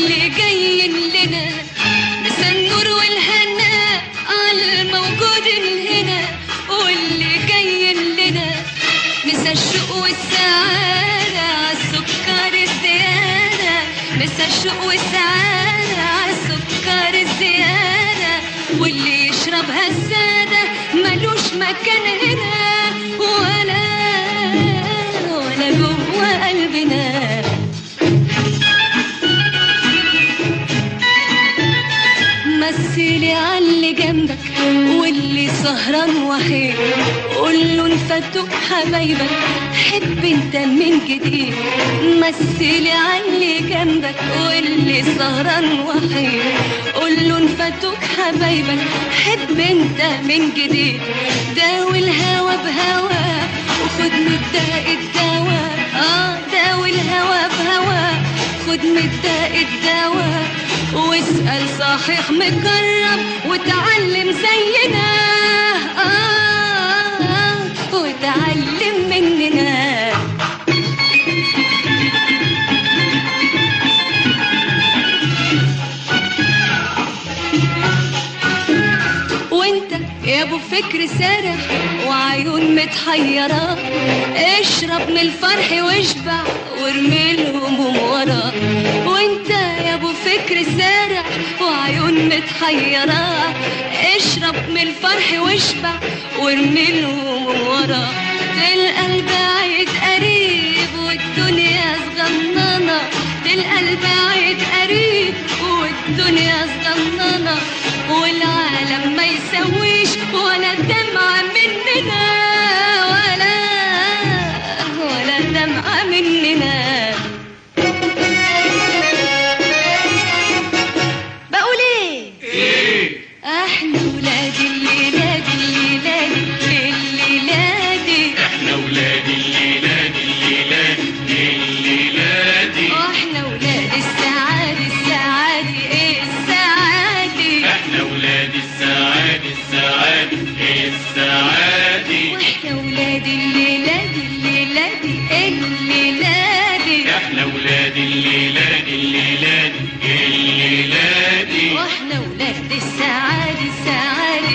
واللي جايين لنا نسى النور والهنا على الموجود هنا، واللي جايين لنا نسى الشوق والسعادة عالسكر الزيادة، نسى الشوق والسعادة عالسكر الزيادة، واللي يشربها السادة ملوش مكان هنا ولا جوه قلبنا. مثلي عاللي جنبك واللي سهران وحيد، قوله انفتوا حبايبك حب انت من جديد. مثلي عاللي جنبك واللي سهران وحيد، قوله انفتوا حبايبك حب انت من جديد. داوي الهوى بهوى وخد من الداء الدواء، داوي الهوى بهوى خد من الداء الدواء، واسأل صحيح مجرب وتعلم زينا، وتعلم مننا. وانت يا ابو فكر سارح وعيون متحيرة، اشرب من الفرح واشبع وارمي الهموم ورا. وانت يا ابو فكر سارح وعيون متحيرة، اشرب من الفرح واشبع وارمي الهموم ورا. تلقى البعيد قريب والدنيا صغننة، تلقى البعيد قريب والدنيا صغننة، والعالم ما يسويش ولا دمعة مننا، ولا دمعة مننا. بقول ايه؟ احنا ولاد الليلاد الليلاد الليلاد، احنا ولاد الليلاد الليلاد الليلاد، واحنا ولاد السعاد السعاد السعاد، احنا ولاد السعاد السعاد السعاد، واحنا ولاد الليلاد الليلاد الليلاد، احنا ولاد الليلاد الليلاد الليلاد، واحنا ولاد السعاد السعاد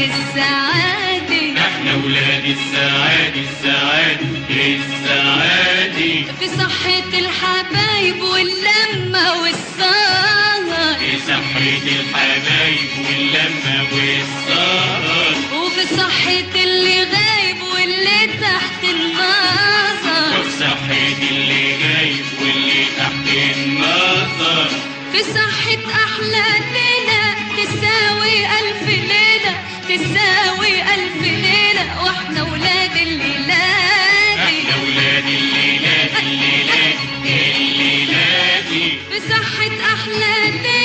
السعاد، احنا ولاد السعاد السعاد السعاد، في صحة الحبايب واللمة والسهر، في صحة الحبايب واللمة والسهر، وفي صحة اللي غايب واللي تحت النظر، وفي صحة اللي جايب واللي تحت النظر، في صحة أحلى ليلة تساوي ألف ليلة، تساوي ألف ليلة، واحنا ولاد الليلاد، احنا ولاد الليلاد الليلاد الليلاد، في صحة أحلى ليلة